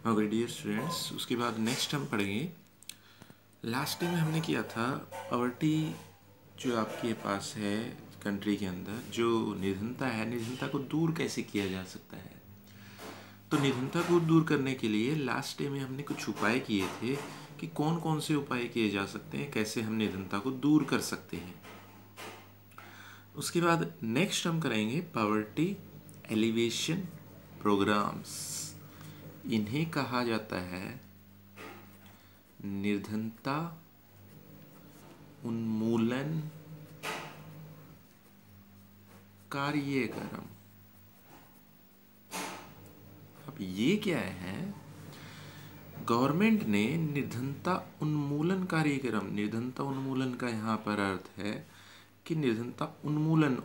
Okay dear students, उसके बाद next हम पढ़ेंगे। लास्ट टाइम हमने किया था पॉवर्टी जो आपके पास है कंट्री के अंदर, जो निर्धनता है, निर्धनता को दूर कैसे किया जा सकता है। तो निर्धनता को दूर करने के लिए लास्ट टाइम में हमने कुछ उपाय किए थे कि कौन कौन से उपाय किए जा सकते हैं, कैसे हम निर्धनता को दूर कर सकते हैं। उसके बाद नेक्स्ट हम करेंगे पॉवर्टी एलिवेशन प्रोग्राम्स। इन्हें कहा जाता है निर्धनता उन्मूलन कार्यक्रम। अब ये क्या है? गवर्नमेंट ने निर्धनता उन्मूलन कार्यक्रम, निर्धनता उन्मूलन का यहाँ पर अर्थ है कि निर्धनता उन्मूलन,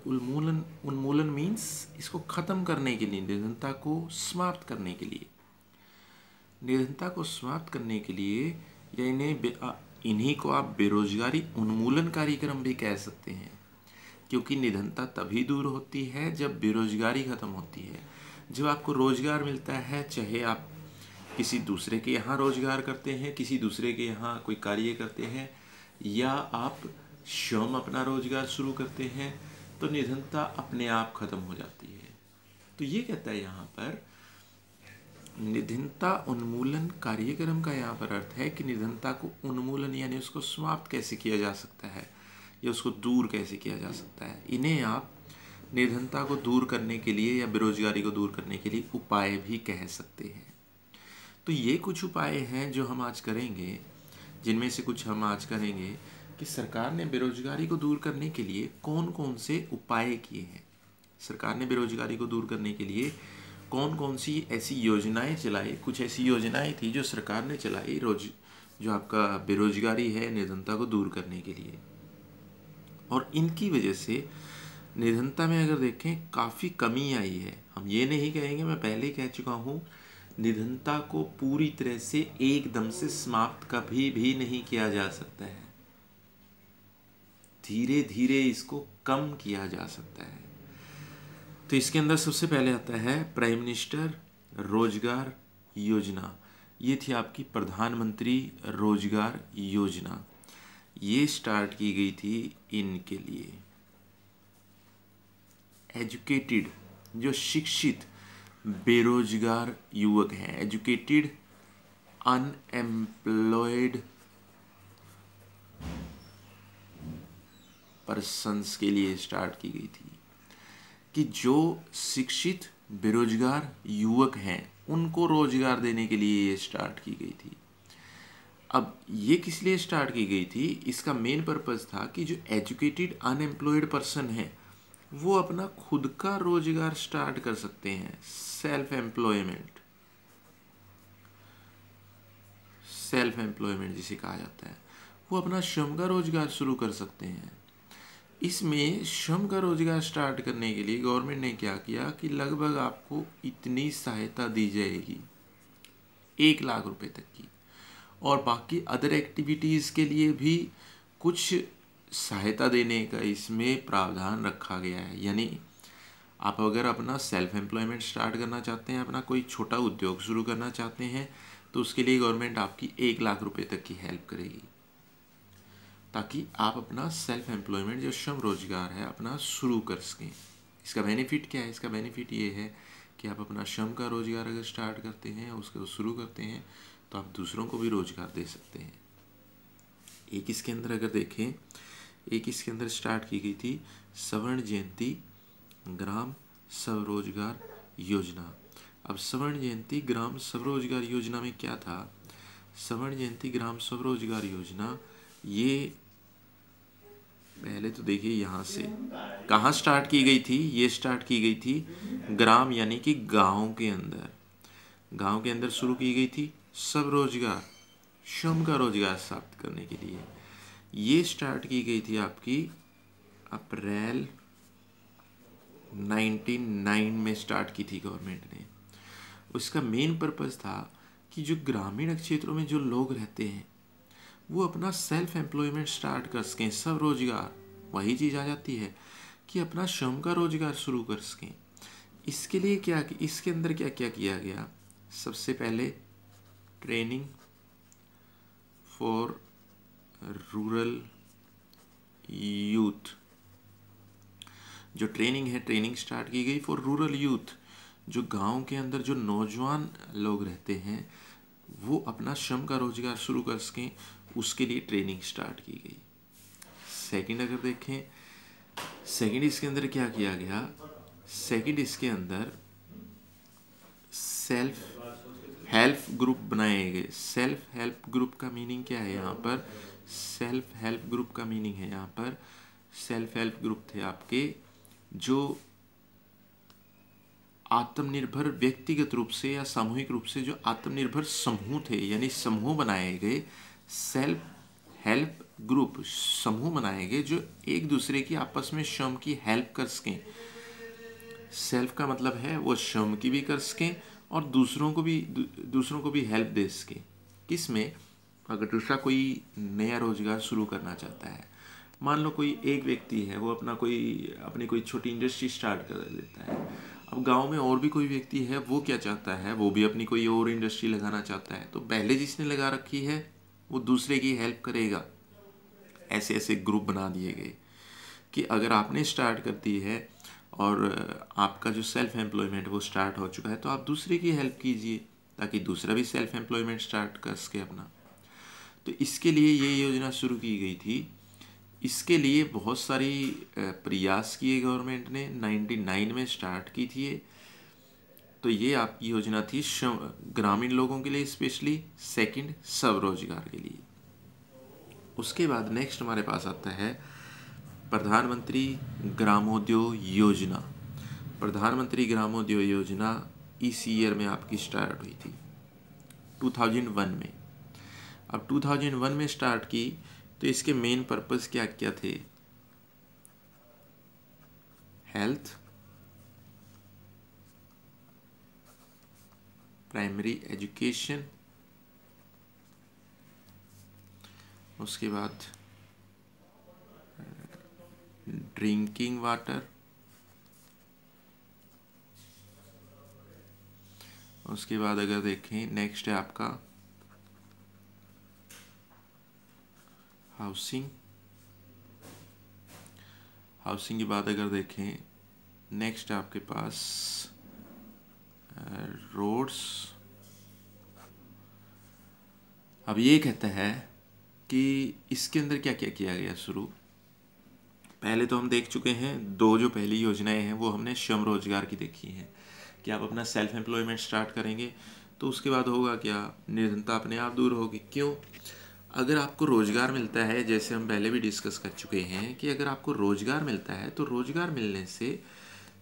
उन्मूलन मीन्स इसको खत्म करने के लिए, निर्धनता को समाप्त करने के लिए, निर्धनता को समाप्त करने के लिए, या इन्हीं को आप बेरोजगारी उन्मूलन कार्यक्रम भी कह सकते हैं, क्योंकि निर्धनता तभी दूर होती है जब बेरोजगारी खत्म होती है। जब आपको रोजगार मिलता है, चाहे आप किसी दूसरे के यहाँ रोजगार करते हैं, किसी दूसरे के यहाँ कोई कार्य करते हैं, या आप स्वयं अपना रोजगार शुरू करते हैं, तो निर्धनता अपने आप खत्म हो जाती है। तो ये कहता है यहाँ पर निर्धनता उन्मूलन कार्यक्रम का यहाँ पर अर्थ है कि निर्धनता को उन्मूलन यानी उसको समाप्त कैसे किया जा सकता है या उसको दूर कैसे किया जा सकता है। इन्हें आप निर्धनता को दूर करने के लिए या बेरोजगारी को दूर करने के लिए उपाय भी कह सकते हैं। तो ये कुछ उपाय हैं जो हम आज करेंगे, जिनमें से कुछ हम आज करेंगे कि सरकार ने बेरोजगारी को दूर करने के लिए कौन कौन से उपाय किए हैं। सरकार ने बेरोजगारी को दूर करने के लिए कौन कौन सी ऐसी योजनाएं चलाई। कुछ ऐसी योजनाएं थी जो सरकार ने चलाई जो आपका बेरोजगारी है, निर्धनता को दूर करने के लिए, और इनकी वजह से निर्धनता में अगर देखें काफ़ी कमी आई है। हम ये नहीं कहेंगे, मैं पहले ही कह चुका हूँ, निर्धनता को पूरी तरह से एकदम से समाप्त कभी भी नहीं किया जा सकता है, धीरे धीरे इसको कम किया जा सकता है। तो इसके अंदर सबसे पहले आता है प्राइम मिनिस्टर रोजगार योजना। ये थी आपकी प्रधानमंत्री रोजगार योजना। ये स्टार्ट की गई थी इनके लिए, एजुकेटेड, जो शिक्षित बेरोजगार युवक हैं, एजुकेटेड अनएम्प्लॉयड पर्सन्स के लिए स्टार्ट की गई थी, कि जो शिक्षित बेरोजगार युवक हैं उनको रोजगार देने के लिए ये स्टार्ट की गई थी। अब ये किस लिए स्टार्ट की गई थी? इसका मेन पर्पस था कि जो एजुकेटेड अनएम्प्लॉयड पर्सन है वो अपना खुद का रोजगार स्टार्ट कर सकते हैं, सेल्फ एम्प्लॉयमेंट जिसे कहा जाता है, वो अपना स्वयं का रोजगार शुरू कर सकते हैं। इसमें स्वयं का रोजगार स्टार्ट करने के लिए गवर्नमेंट ने क्या किया कि लगभग आपको इतनी सहायता दी जाएगी 1 लाख रुपए तक की, और बाकी अदर एक्टिविटीज़ के लिए भी कुछ सहायता देने का इसमें प्रावधान रखा गया है। यानी आप अगर अपना सेल्फ एम्प्लॉयमेंट स्टार्ट करना चाहते हैं, अपना कोई छोटा उद्योग शुरू करना चाहते हैं, तो उसके लिए गवर्नमेंट आपकी 1 लाख रुपए तक की हेल्प करेगी, ताकि आप अपना सेल्फ एम्प्लॉयमेंट जो श्रम रोजगार है अपना शुरू कर सकें। इसका बेनिफिट क्या है? इसका बेनिफिट ये है कि आप अपना श्रम का रोजगार अगर स्टार्ट करते हैं, उसको शुरू करते हैं, तो आप दूसरों को भी रोजगार दे सकते हैं। एक इसके अंदर अगर देखें, एक इसके अंदर स्टार्ट की गई थी स्वर्ण जयंती ग्राम स्वरोजगार योजना। अब स्वर्ण जयंती ग्राम स्वरोजगार योजना में क्या था? स्वर्ण जयंती ग्राम स्वरोजगार योजना, ये पहले तो देखिए यहाँ से कहाँ स्टार्ट की गई थी। ये स्टार्ट की गई थी ग्राम यानी कि गांव के अंदर शुरू की गई थी। स्वरोजगार, स्वयं का रोजगार प्राप्त करने के लिए ये स्टार्ट की गई थी आपकी अप्रैल 1999 में स्टार्ट की थी गवर्नमेंट ने। उसका मेन पर्पस था कि जो ग्रामीण क्षेत्रों में जो लोग रहते हैं वो अपना सेल्फ एम्प्लॉयमेंट स्टार्ट कर सकें, स्वरोजगार। वही चीज़ आ जाती है कि अपना स्वयं का रोजगार शुरू कर सकें। इसके लिए क्या, इसके अंदर क्या क्या किया गया? सबसे पहले ट्रेनिंग फॉर रूरल यूथ। जो ट्रेनिंग है, ट्रेनिंग स्टार्ट की गई फॉर रूरल यूथ। जो गांव के अंदर जो नौजवान लोग रहते हैं वो अपना श्रम का रोजगार शुरू कर सकें, उसके लिए ट्रेनिंग स्टार्ट की गई। सेकंड अगर देखें, सेकंड इसके अंदर क्या किया गया, सेकंड इसके अंदर सेल्फ हेल्प ग्रुप बनाए गए। सेल्फ हेल्प ग्रुप का मीनिंग क्या है यहाँ पर, सेल्फ हेल्प ग्रुप का मीनिंग है यहाँ पर, सेल्फ हेल्प ग्रुप थे आपके जो आत्मनिर्भर व्यक्तिगत रूप से या सामूहिक रूप से जो आत्मनिर्भर समूह थे, यानी समूह बनाए गए। सेल्फ हेल्प ग्रुप समूह बनाए गए जो एक दूसरे की आपस में श्रम की हेल्प कर सकें। सेल्फ का मतलब है वो श्रम की भी कर सकें और दूसरों को भी हेल्प दे सकें। किस में, अगर दूसरा कोई नया रोजगार शुरू करना चाहता है, मान लो कोई एक व्यक्ति है वो अपनी कोई छोटी इंडस्ट्री स्टार्ट कर देता है। अब गांव में और भी कोई व्यक्ति है, वो क्या चाहता है, वो भी अपनी कोई और इंडस्ट्री लगाना चाहता है, तो पहले जिसने लगा रखी है वो दूसरे की हेल्प करेगा। ऐसे ऐसे ग्रुप बना दिए गए कि अगर आपने स्टार्ट कर दी है और आपका जो सेल्फ एम्प्लॉयमेंट वो स्टार्ट हो चुका है तो आप दूसरे की हेल्प कीजिए ताकि दूसरा भी सेल्फ एम्प्लॉयमेंट स्टार्ट कर सके अपना। तो इसके लिए ये योजना शुरू की गई थी। इसके लिए बहुत सारी प्रयास किए गवर्नमेंट ने, 99 में स्टार्ट की थी ये। तो ये आपकी योजना थी ग्रामीण लोगों के लिए, स्पेशली सेकंड स्वरोजगार के लिए। उसके बाद नेक्स्ट हमारे पास आता है प्रधानमंत्री ग्रामोद्योग योजना। प्रधानमंत्री ग्रामोद्योग योजना इस ईयर में आपकी स्टार्ट हुई थी 2001 में। अब 2001 में स्टार्ट की तो इसके मेन पर्पस क्या क्या थे, हेल्थ, प्राइमरी एजुकेशन, उसके बाद ड्रिंकिंग वाटर, उसके बाद अगर देखें नेक्स्ट है आपका हाउसिंग। हाउसिंग के बाद अगर देखें नेक्स्ट है आपके पास रोड्स। अब ये कहता है कि इसके अंदर क्या क्या किया गया शुरू। पहले तो हम देख चुके हैं, दो जो पहली योजनाएं हैं वो हमने श्रम रोजगार की देखी हैं कि आप अपना सेल्फ एम्प्लॉयमेंट स्टार्ट करेंगे तो उसके बाद होगा क्या, निर्धनता अपने आप दूर होगी। क्यों, अगर आपको रोजगार मिलता है, जैसे हम पहले भी डिस्कस कर चुके हैं कि अगर आपको रोजगार मिलता है तो रोजगार मिलने से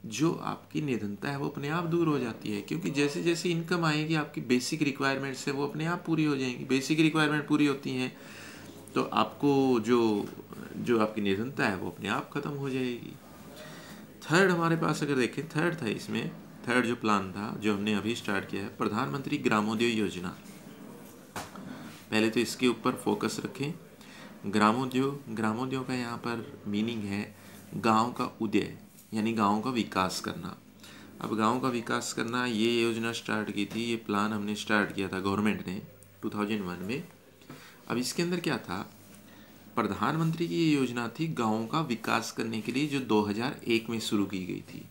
जो आपकी निर्धनता है वो अपने आप दूर हो जाती है। क्योंकि जैसे जैसे इनकम आएगी आपकी बेसिक रिक्वायरमेंट्स है वो अपने आप पूरी हो जाएंगी। बेसिक रिक्वायरमेंट पूरी होती हैं तो आपको जो आपकी निर्धनता है वो अपने आप ख़त्म हो जाएगी। थर्ड हमारे पास अगर देखें, थर्ड था इसमें, थर्ड जो प्लान था जो हमने अभी स्टार्ट किया है, प्रधानमंत्री ग्रामोद्योग योजना। पहले तो इसके ऊपर फोकस रखें। ग्रामोद्योग का यहाँ पर मीनिंग है गांव का उदय, यानी गांव का विकास करना। अब गांव का विकास करना, ये योजना स्टार्ट की थी, ये प्लान हमने स्टार्ट किया था गवर्नमेंट ने 2001 में। अब इसके अंदर क्या था, प्रधानमंत्री की ये योजना थी गाँव का विकास करने के लिए जो 2001 में शुरू की गई थी।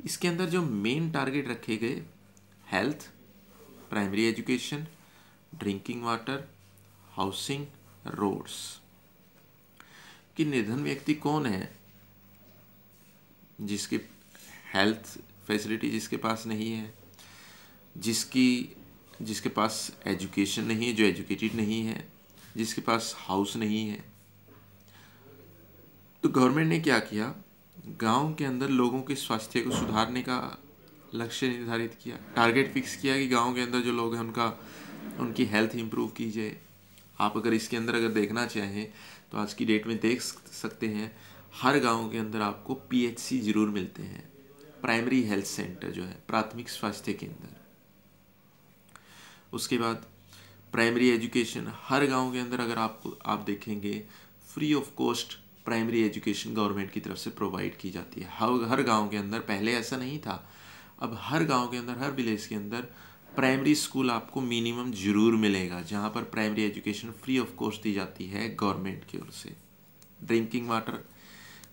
इसके अंदर जो मेन टारगेट रखे गए, health, primary education, drinking water, housing, roads. कि निर्धन व्यक्ति कौन है, जिसकी हेल्थ फैसिलिटी जिसके पास नहीं है, जिसके पास एजुकेशन नहीं है, जो एजुकेटेड नहीं है, जिसके पास हाउस नहीं है। तो गवर्नमेंट ने क्या किया, गांव के अंदर लोगों के स्वास्थ्य को सुधारने का लक्ष्य निर्धारित किया, टारगेट फिक्स किया कि गांव के अंदर जो लोग हैं उनकी हेल्थ इंप्रूव की जाए। आप अगर इसके अंदर अगर देखना चाहें तो आज की डेट में देख सकते हैं हर गांव के अंदर आपको पीएचसी जरूर मिलते हैं, प्राइमरी हेल्थ सेंटर जो है, प्राथमिक स्वास्थ्य केंद्र। उसके बाद प्राइमरी एजुकेशन, हर गांव के अंदर अगर आप देखेंगे free of cost primary education government की तरफ से प्रोवाइड की जाती है हर गांव के अंदर। पहले ऐसा नहीं था, अब हर गांव के अंदर, हर विलेज के अंदर प्राइमरी स्कूल आपको मिनिमम ज़रूर मिलेगा, जहाँ पर primary education free of cost दी जाती है गवर्नमेंट की ओर से। ड्रिंकिंग वाटर,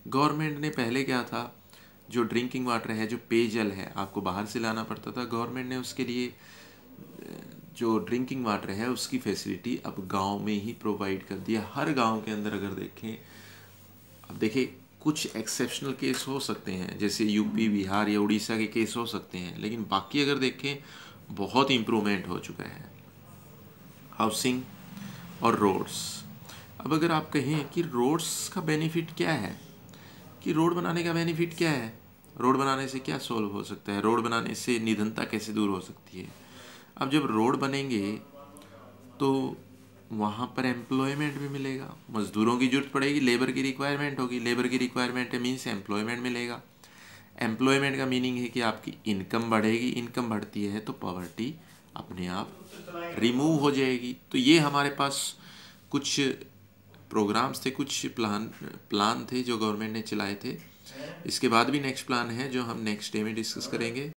गवर्नमेंट ने पहले क्या था, जो ड्रिंकिंग वाटर है, जो पेयजल है, आपको बाहर से लाना पड़ता था। गवर्नमेंट ने उसके लिए जो ड्रिंकिंग वाटर है उसकी फैसिलिटी अब गांव में ही प्रोवाइड कर दिया। हर गांव के अंदर अगर देखें, अब देखिए कुछ एक्सेप्शनल केस हो सकते हैं, जैसे यूपी, बिहार या उड़ीसा के केस हो सकते हैं, लेकिन बाकी अगर देखें बहुत इम्प्रूवमेंट हो चुका है। हाउसिंग और रोड्स, अब अगर आप कहें कि रोड्स का बेनिफिट क्या है, कि रोड बनाने का बेनिफिट क्या है, रोड बनाने से क्या सॉल्व हो सकता है, रोड बनाने से निधनता कैसे दूर हो सकती है। अब जब रोड बनेंगे तो वहाँ पर एम्प्लॉयमेंट भी मिलेगा, मज़दूरों की ज़रूरत पड़ेगी, लेबर की रिक्वायरमेंट होगी, लेबर की रिक्वायरमेंट है मीन्स एम्प्लॉयमेंट मिलेगा। एम्प्लॉयमेंट का मीनिंग है कि आपकी इनकम बढ़ेगी, इनकम बढ़ती है तो पॉवर्टी अपने आप रिमूव हो जाएगी। तो ये हमारे पास कुछ प्रोग्राम्स थे, कुछ प्लान थे जो गवर्नमेंट ने चलाए थे। इसके बाद भी नेक्स्ट प्लान है जो हम नेक्स्ट डे में डिस्कस करेंगे।